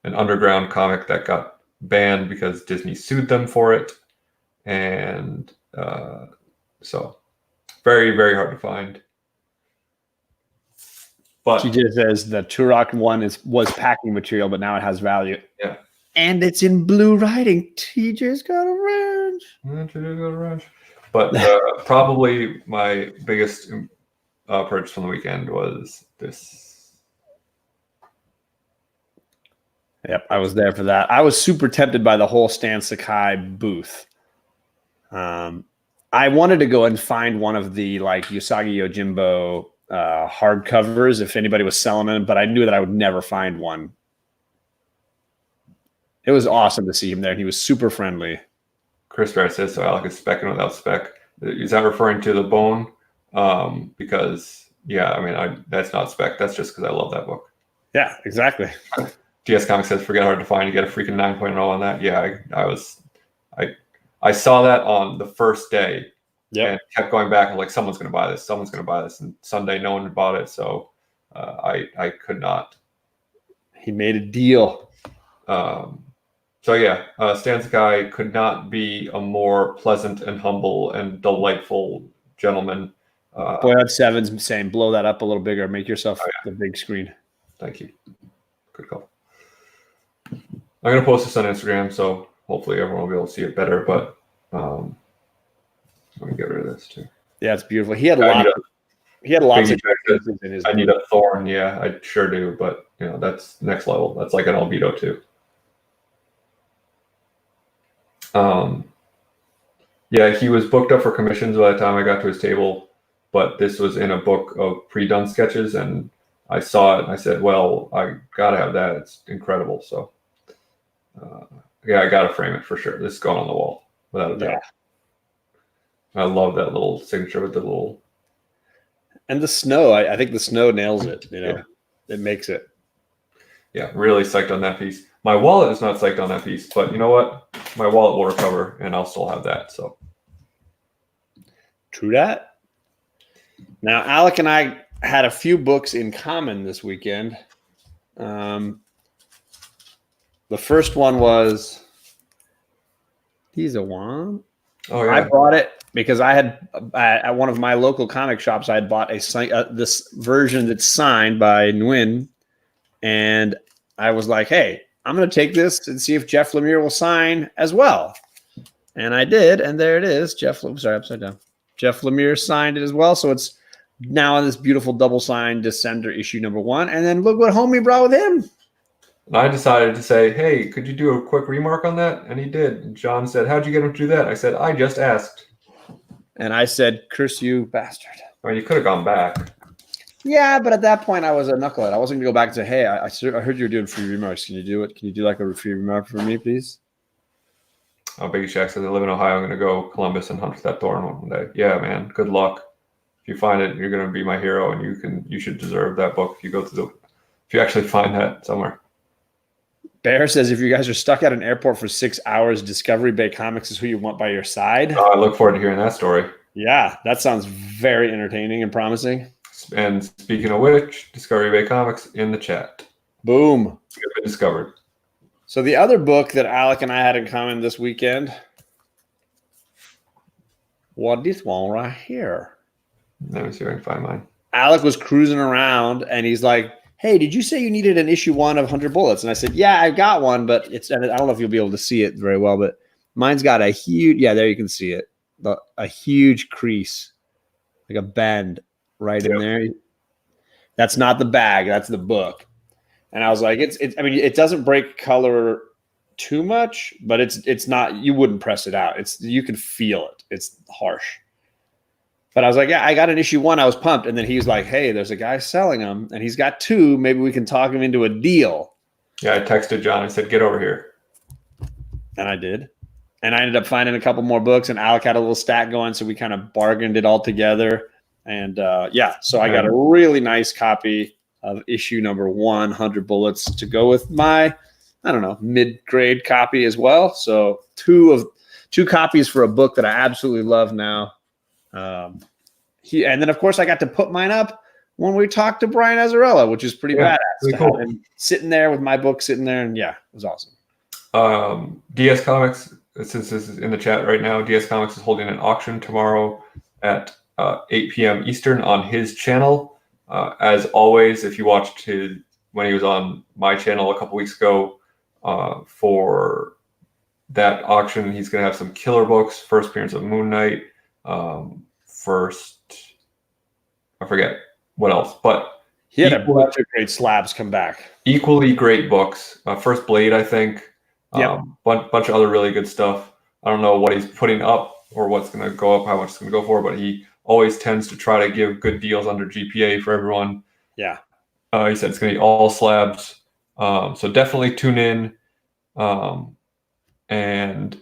an underground comic that got banned because Disney sued them for it. And so very, very hard to find. But She just says the Turok 1 was packing material, but now it has value. Yeah. And it's in blue writing. TJ's got a range. But probably my biggest purchase from the weekend was this. Yep, I was there for that. I was super tempted by the whole Stan Sakai booth. I wanted to go and find one of the like Usagi Yojimbo hardcovers if anybody was selling them, but I knew that I would never find one. It was awesome to see him there, and he was super friendly. Chris Barrett says, so Alec is specking without spec. Is that referring to the bone? Because, yeah, I mean, that's not spec. That's just because I love that book. Yeah, exactly. DS Comics says, forget hard to find. You get a freaking 9.0 on that. Yeah, I saw that on the first day. Yeah, and kept going back and like, someone's going to buy this. Someone's going to buy this. And Sunday, no one had bought it. So I could not. He made a deal. So yeah, Stan Sakai could not be a more pleasant and humble and delightful gentleman. Boy, Seven's saying, blow that up a little bigger. Make yourself the big screen. Thank you. Good call. I'm going to post this on Instagram, so hopefully everyone will be able to see it better. But let me get rid of this too. Yeah, it's beautiful. He had lots of in his. I need a thorn. Yeah, I sure do. But that's next level. That's like an albedo too. Yeah, he was booked up for commissions by the time I got to his table, but this was in a book of pre-done sketches, and I saw it and I said, well, I gotta have that. It's incredible. So yeah, I gotta frame it for sure. This is going on the wall without a doubt. I love that little signature with the little, and the snow. I think the snow nails it. It makes it. Yeah, really psyched on that piece. My wallet is not psyched on that piece, but you know what? My wallet will recover, and I'll still have that. So, true that. Now, Alec and I had a few books in common this weekend. The first one was he's a one. Oh yeah. I bought it because I had at one of my local comic shops. I had bought this version that's signed by Nguyen, and I was like, "Hey, I'm going to take this and see if Jeff Lemire will sign as well." And I did, and there it is. Jeff Lemire signed it as well, so it's now in this beautiful double signed Descender issue #1. And then look what homie brought with him. And I decided to say, hey, could you do a quick remark on that? And he did. And John said, how'd you get him to do that? I said, I just asked. And I said, curse you, bastard. I mean, you could have gone back. Yeah, but at that point, I was a knucklehead. I wasn't going to go back and say, hey, I heard you were doing free remarks. Can you do it? Can you do like a free remark for me, please? Oh, Biggie Shack says, I live in Ohio. I'm going to go Columbus and hunt for that thorn one day. Yeah, man. Good luck. If you find it, you're going to be my hero, and you should deserve that book if you actually find that somewhere. Bear says, if you guys are stuck at an airport for 6 hours, Discovery Bay Comics is who you want by your side. I look forward to hearing that story. Yeah, that sounds very entertaining and promising. And speaking of which, Discovery Bay Comics in the chat. Boom. You've been discovered. So the other book that Alec and I had in common this weekend was this one right here. Let me see if I can find mine. Alec was cruising around, and he's like, hey, did you say you needed an issue 1 of 100 Bullets? And I said, yeah, I got one, but I don't know if you'll be able to see it very well, but mine's got a huge, yeah, there you can see it, a huge crease, like a bend right in there. That's not the bag, that's the book. And I was like, I mean, it doesn't break color too much, but it's not, you wouldn't press it out. You can feel it. It's harsh. But I was like, yeah, I got an issue 1. I was pumped. And then he was like, hey, there's a guy selling them, and he's got 2. Maybe we can talk him into a deal. Yeah, I texted John. I said, get over here. And I did. And I ended up finding a couple more books, and Alec had a little stack going, so we kind of bargained it all together. And, yeah, so I got a really nice copy of issue #1, 100 Bullets, to go with my, I don't know, mid-grade copy as well. So two copies for a book that I absolutely love now. And then of course I got to put mine up when we talked to Brian Azzarello, which is pretty badass. Really cool. And sitting there with my book sitting there, and yeah, it was awesome. DS Comics, since this is in the chat right now, DS Comics is holding an auction tomorrow at 8 p.m. Eastern on his channel. As always, if you watched when he was on my channel a couple weeks ago for that auction, he's going to have some killer books. First appearance of Moon Knight. I forget what else, but He had a bunch of great slabs come back. Equally great books. First Blade, I think. Yep. Bunch of other really good stuff. I don't know what he's putting up or what's going to go up, how much it's going to go for, but he always tends to try to give good deals under GPA for everyone. Yeah. He said it's going to be all slabs. So definitely tune in. And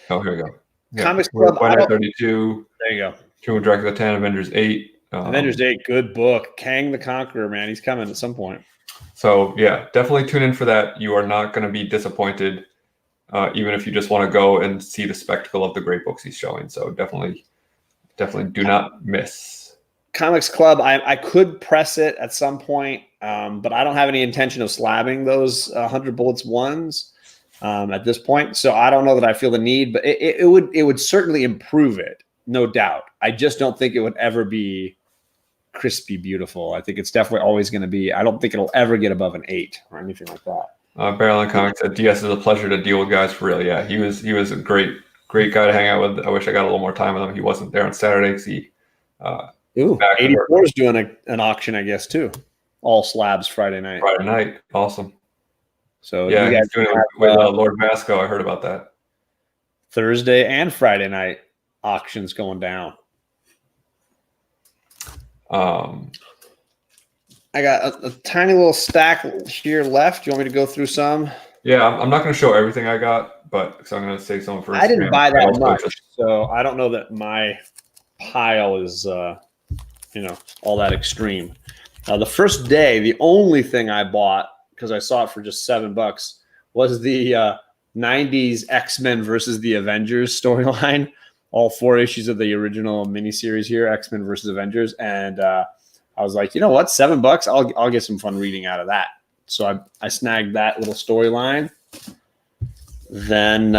here we go. Yeah. Comics Club. 32. There you go. Tomb Dracula 10, Avengers 8. Avengers 8, good book. Kang the Conqueror, man. He's coming at some point. So, yeah, definitely tune in for that. You are not going to be disappointed, even if you just want to go and see the spectacle of the great books he's showing. So definitely do not miss. Comics Club, I could press it at some point, but I don't have any intention of slabbing those 100 Bullets ones at this point. So I don't know that I feel the need, but it would certainly improve it, no doubt. I just don't think it would ever be crispy beautiful. I think it's definitely always going to be, I don't think it'll ever get above an 8 or anything like that. Barrel Comics said DS is a pleasure to deal with guys for real. Yeah, he was a great guy to hang out with. I wish I got a little more time with him. He wasn't there on Saturday because he 84 is doing an auction, I guess, too. All slabs Friday night. Awesome. So yeah, he's doing it with Lord Vasco. I heard about that. Thursday and Friday night auctions going down. I got a tiny little stack here left. You want me to go through some? Yeah, I'm not going to show everything I got, but so I'm going to save some for. I didn't buy that much, so I don't know that my pile is, all that extreme. The first day, the only thing I bought because I saw it for just $7 was the 90s X-Men versus the Avengers storyline. All 4 issues of the original miniseries here, X-Men versus Avengers, and I was like, you know what, $7, I'll get some fun reading out of that. So I snagged that little storyline. Then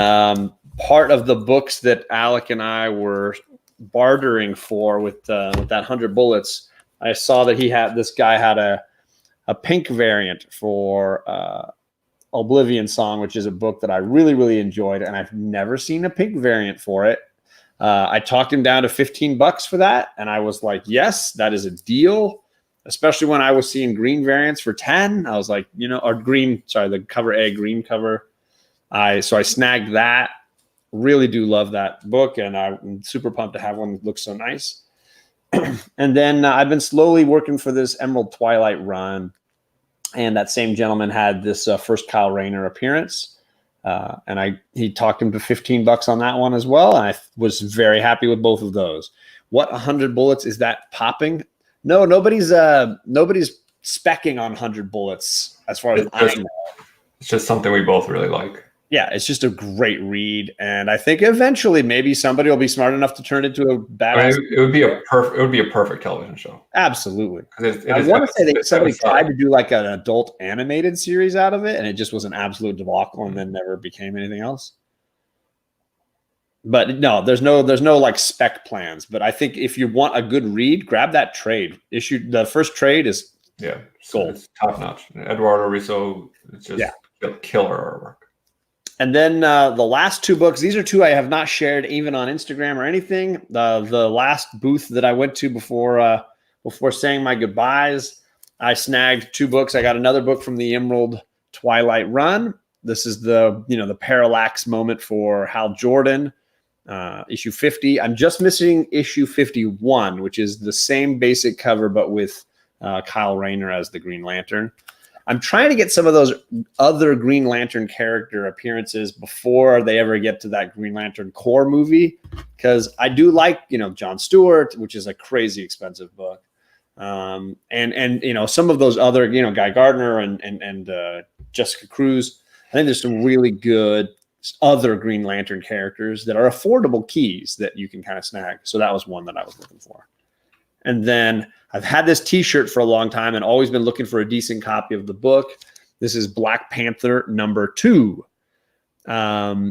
part of the books that Alec and I were bartering for with that 100 Bullets, I saw that this guy had a pink variant for Oblivion Song, which is a book that I really, really enjoyed, and I've never seen a pink variant for it. I talked him down to $15 for that, and I was like, yes, that is a deal, especially when I was seeing green variants for 10. I was like, or green, sorry, the cover A, green cover. So I snagged that. Really do love that book, and I'm super pumped to have one that looks so nice. And then I've been slowly working for this Emerald Twilight run, and that same gentleman had this first Kyle Rayner appearance. And he talked him to $15 on that one as well. And I was very happy with both of those. What 100 Bullets is that popping? No, nobody's speccing on 100 Bullets as far as I know. It's just something we both really like. Yeah, it's just a great read, and I think eventually maybe somebody will be smart enough to turn it into a badass. It would be a perfect television show. Absolutely. I want to say that somebody tried to do like an adult animated series out of it, and it just was an absolute debacle, and then never became anything else. But no, there's no like spec plans. But I think if you want a good read, grab that trade. The first trade is gold. It's top notch. Eduardo Risso, it's just killer artwork. And then the last 2 books, these are 2 I have not shared even on Instagram or anything. The last booth that I went to before saying my goodbyes, I snagged 2 books. I got another book from the Emerald Twilight run. This is the parallax moment for Hal Jordan, issue 50. I'm just missing issue 51, which is the same basic cover, but with Kyle Rayner as the Green Lantern. I'm trying to get some of those other Green Lantern character appearances before they ever get to that Green Lantern core movie, because I do like, Jon Stewart, which is a crazy expensive book. And some of those other, Guy Gardner and Jessica Cruz. I think there's some really good other Green Lantern characters that are affordable keys that you can kind of snag. So that was one that I was looking for. And then I've had this T-shirt for a long time and always been looking for a decent copy of the book. This is Black Panther #2.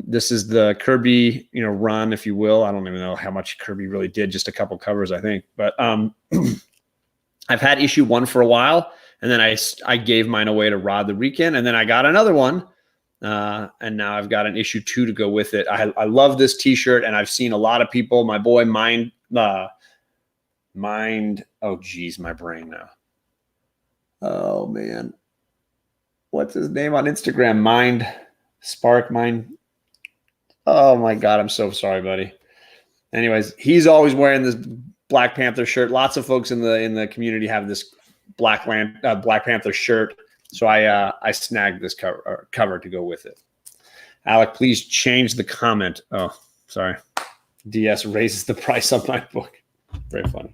This is the Kirby, run, if you will. I don't even know how much Kirby really did, just a couple covers, I think. But I've had issue 1 for a while, and then I gave mine away to Rod the Rican, and then I got another one, and now I've got an issue 2 to go with it. I love this T-shirt, and I've seen a lot of people. My boy Mind. Oh geez, my brain now. Oh man, what's his name on Instagram? Mind Spark Mind. Oh my God, I'm so sorry, buddy. Anyways, he's always wearing this Black Panther shirt. Lots of folks in the community have this Black Panther shirt. So I snagged this cover to go with it. Alec, please change the comment. Oh, sorry. DS raises the price on my book. Very funny.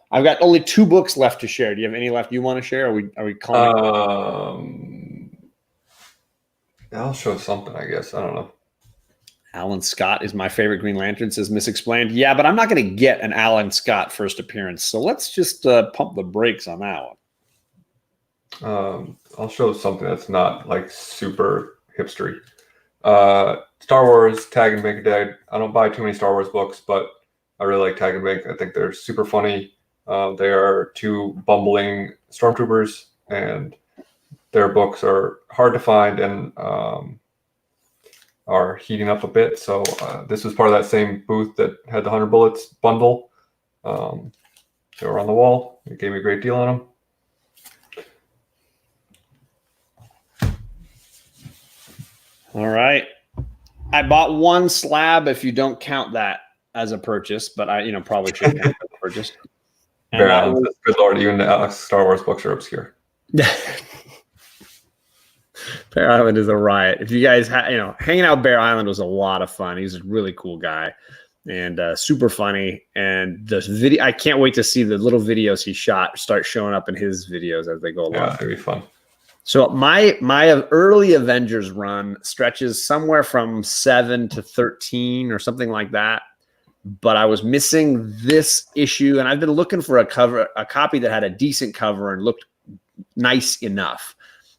I've got only 2 books left to share. Do you have any left you want to share? Are we calling? I'll show something, I guess. I don't know. Alan Scott is my favorite Green Lantern, says Misexplained. Yeah, but I'm not going to get an Alan Scott first appearance. So let's just pump the brakes on that one. I'll show something that's not like super hipstery. Star Wars Tag and Make Dead. I don't buy too many Star Wars books, but I really like Tag and Make. I think they're super funny. They are 2 bumbling stormtroopers, and their books are hard to find and are heating up a bit. So this was part of that same booth that had the 100 Bullets bundle. They were on the wall. It gave me a great deal on them. All right. I bought 1 slab if you don't count that as a purchase, but I probably should count that as a purchase. Bear Island says, good Lord, even the Star Wars books are obscure. Bear Island is a riot. If you guys hanging out Bear Island was a lot of fun. He's a really cool guy and super funny. And the video, I can't wait to see the little videos he shot start showing up in his videos as they go along. Yeah, it'll be fun. So my early Avengers run stretches somewhere from 7 to 13 or something like that. But I was missing this issue, and I've been looking for a copy that had a decent cover and looked nice enough.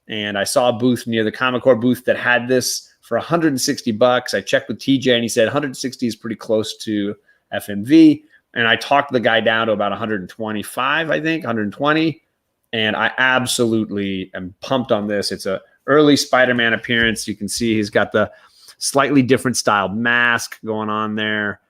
And I saw a booth near the Comic Core booth that had this for $160. I checked with TJ, and he said 160 is pretty close to FMV. And I talked the guy down to about 125, I think, 120. And I absolutely am pumped on this. It's a early Spider-Man appearance. You can see he's got the slightly different styled mask going on there.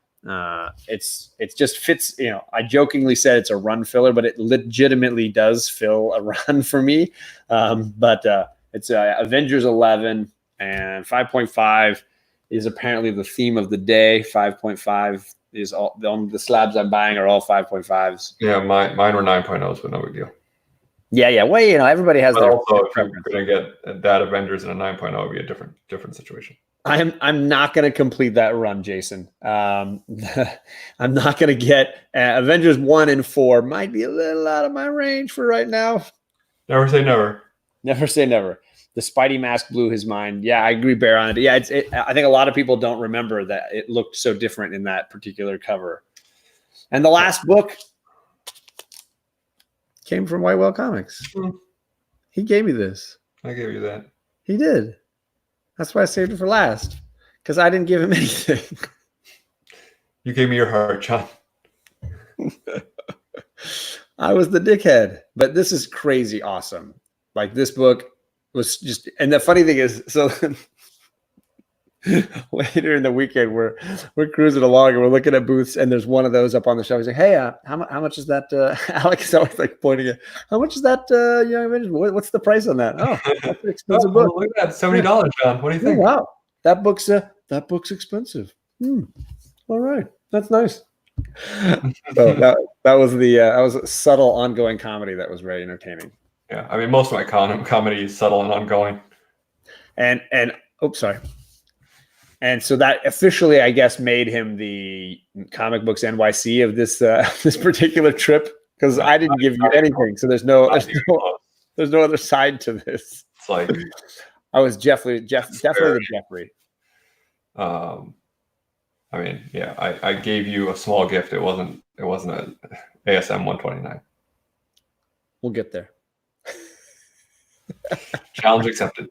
It just fits, I jokingly said it's a run filler, but it legitimately does fill a run for me. But it's Avengers 11, and 5.5 is apparently the theme of the day. 5.5 is all the slabs I'm buying are all 5.5s. Yeah, mine were 9.0s, but no big deal. Yeah. Well, everybody has their also, if preference. you're going to get that Avengers in a 9.0, it would be a different situation. I'm not going to complete that run, Jason. I'm not going to get Avengers 1 and 4. Might be a little out of my range for right now. Never say never. Never say never. The Spidey mask blew his mind. Yeah, I agree, Bear, on it. Yeah, I think a lot of people don't remember that it looked so different in that particular cover. And the last book came from White Whale Comics. He gave me this. I gave you that. He did. That's why I saved it for last, because I didn't give him anything. You gave me your heart, John. I was the dickhead, but this is crazy awesome. Like, this book was just, and the funny thing is, so later in the weekend, we're cruising along and we're looking at booths, and there's one of those up on the shelf. He's like, "Hey, how much is that?" Alex is always like pointing it. How much is that? What's the price on that? Oh, that's an expensive book. Look at that, $70, John. What do you think? Oh, wow, that book's expensive. All right, that's nice. So that was a subtle ongoing comedy that was very entertaining. Yeah, I mean, most of my comedy is subtle and ongoing. And oops, sorry. And so that officially, I guess, made him the Comic Books NYC of this this particular trip, because I didn't give you anything. So there's no other side to this. It's like I was definitely the Jeffrey. I mean, yeah, I gave you a small gift. It wasn't an ASM 129. We'll get there. Challenge accepted.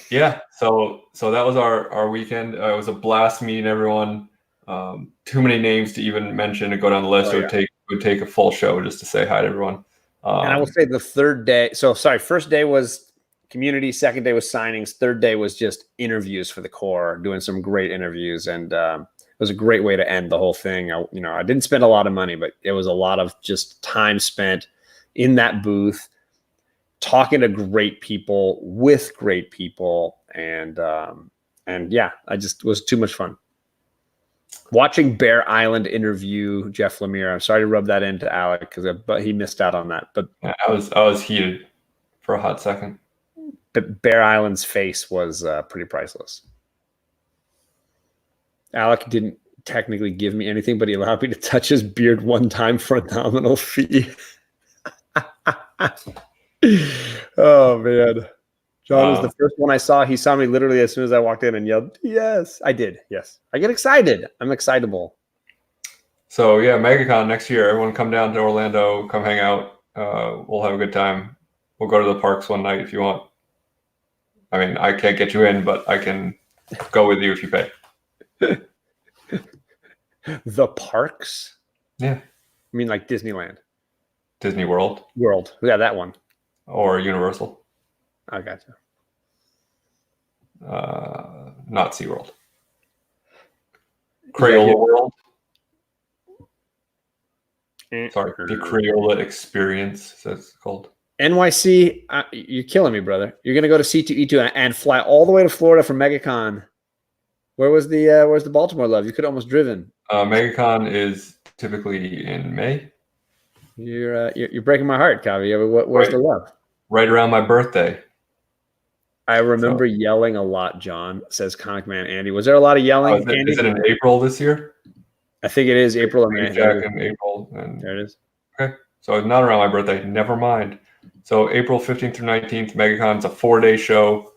Yeah, so that was our weekend. It was a blast meeting everyone. Too many names to even mention and go down the list. It would take a full show just to say hi to everyone. And I will say the third day. So sorry, first day was community. Second day was signings. Third day was just interviews for the core, doing some great interviews, and it was a great way to end the whole thing. I didn't spend a lot of money, but it was a lot of just time spent in that booth, talking to great people with great people. And yeah, it was too much fun. Watching Bear Island interview Jeff Lemire. I'm sorry to rub that into Alec but he missed out on that. But yeah, I was heated for a hot second. But Bear Island's face was pretty priceless. Alec didn't technically give me anything, but he allowed me to touch his beard one time for a nominal fee. Oh man. John was the first one I saw. He saw me literally as soon as I walked in and yelled, "Yes." I did. Yes. I get excited. I'm excitable. So yeah, MegaCon next year. Everyone come down to Orlando, come hang out. We'll have a good time. We'll go to the parks one night if you want. I mean, I can't get you in, but I can go with you if you pay. The parks? Yeah. I mean like Disneyland. Disney World. Yeah, that one. Or Universal. I gotcha. Not SeaWorld. Crayola World. Sorry, the Crayola Experience, that's called. NYC, you're killing me, brother. You're going to go to C2E2 and fly all the way to Florida for MegaCon. Where's the Baltimore love? You could almost driven. MegaCon is typically in May. You're breaking my heart, Kavi. Where's the love? Right around my birthday. I remember yelling a lot, John, says Comic Man Andy. Was there a lot of yelling? Is it in April this year? I think it is April or May. In April. And there it is. Okay. So not around my birthday. Never mind. So April 15th through 19th, MegaCon's a 4-day show.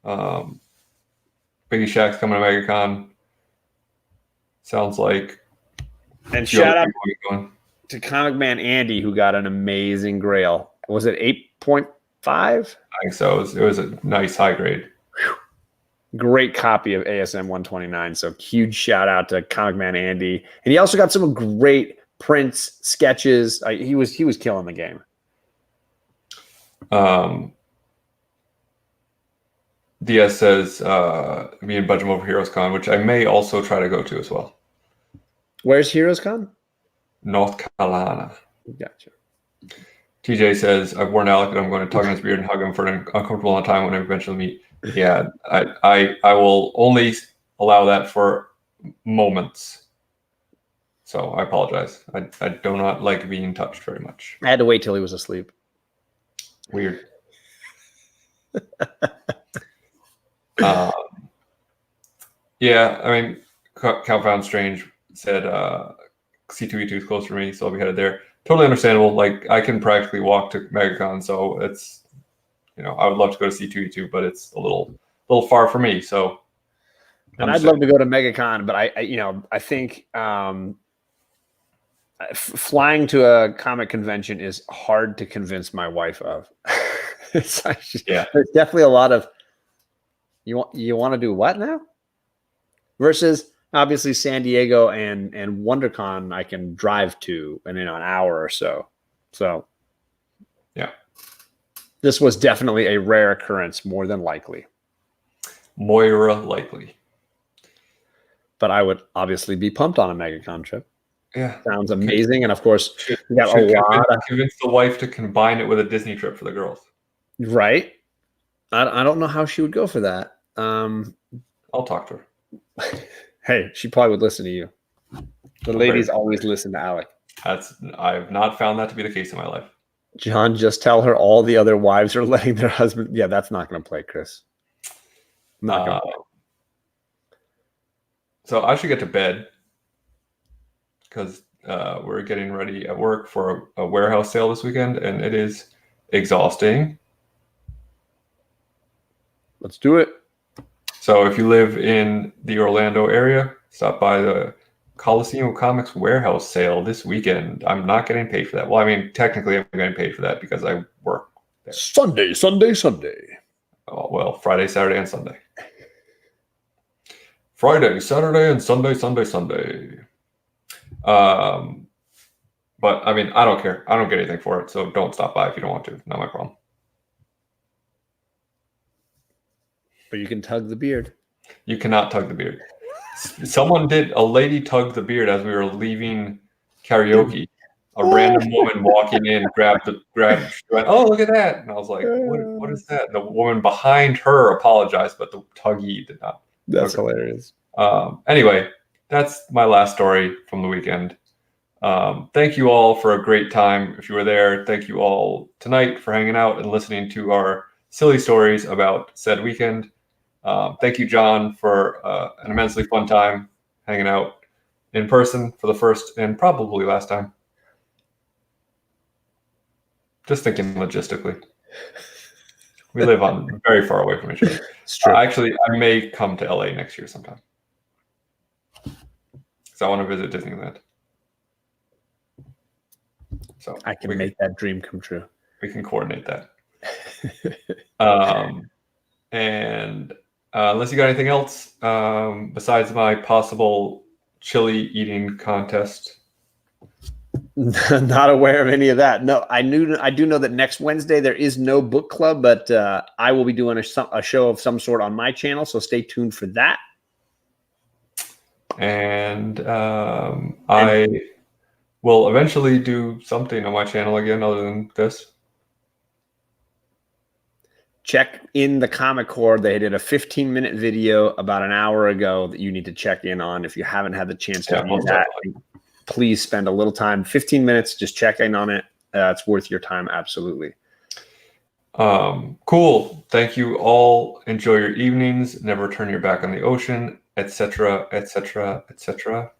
Biggie Shaq's coming to MegaCon. Sounds like. And shout out to Comic Man Andy, who got an amazing grail. Was it 8.5? I think so. It was a nice high grade. Great copy of ASM 129. So huge shout out to Comic Man Andy. And he also got some great prints, sketches. He was killing the game. DS says me and Budge over Heroes Con, which I may also try to go to as well. Where's Heroes Con? North Carolina. Gotcha. TJ says, I've warned Alec that I'm going to tug on his beard and hug him for an uncomfortable amount of time when I eventually meet. Yeah, I will only allow that for moments. So I apologize. I do not like being touched very much. I had to wait till he was asleep. Weird. Yeah, I mean, Cal Found Strange said C2E2 is close for me, so I'll be headed there. Totally understandable. Like, I can practically walk to MegaCon, so it's, I would love to go to C2E2, but it's a little far for me. So, and I'd love to go to MegaCon, but I think flying to a comic convention is hard to convince my wife of. There's definitely a lot of you want to do what now? Versus obviously San Diego and WonderCon I can drive to in an hour or so. So yeah. This was definitely a rare occurrence, more than likely. Moira likely. But I would obviously be pumped on a MegaCon trip. Yeah. Sounds amazing. And of course, we got convince the wife to combine it with a Disney trip for the girls. Right. I don't know how she would go for that. I'll talk to her. Hey, she probably would listen to you. The ladies always listen to Alec. I've not found that to be the case in my life. John, just tell her all the other wives are letting their husband. Yeah, that's not going to play, Chris. Not going to play. So I should get to bed because we're getting ready at work for a warehouse sale this weekend, and it is exhausting. Let's do it. So if you live in the Orlando area, stop by the Coliseum Comics warehouse sale this weekend. I'm not getting paid for that. Well, I mean, technically I'm getting paid for that because I work there. Sunday. Oh, well, Friday, Saturday, and Sunday. Friday, Saturday, and Sunday. But I mean, I don't care. I don't get anything for it. So don't stop by if you don't want to. Not my problem. But you can tug the beard. You cannot tug the beard. A lady tugged the beard as we were leaving karaoke. A random woman walking in grabbed, she went, "Oh, look at that." And I was like, what is that? And the woman behind her apologized, but the tuggee did not. That's hilarious. Anyway, that's my last story from the weekend. Thank you all for a great time. If you were there, thank you all tonight for hanging out and listening to our silly stories about said weekend. Thank you, John, for an immensely fun time hanging out in person for the first and probably last time. Just thinking logistically. We live very far away from each other. It's true. Actually, I may come to LA next year sometime. Because I want to visit Disneyland. So I can make that dream come true. We can coordinate that. And unless you got anything else besides my possible chili eating contest. Not aware of any of that. No, I do know that next Wednesday there is no book club, but I will be doing a show of some sort on my channel, so stay tuned for that. And I will eventually do something on my channel again other than this. Check in the Comic Core. They did a 15-minute video about an hour ago that you need to check in on. If you haven't had the chance to view that, please spend a little time, 15 minutes, just check in on it. It's worth your time, absolutely. Cool. Thank you all. Enjoy your evenings. Never turn your back on the ocean, etc., etc., etc.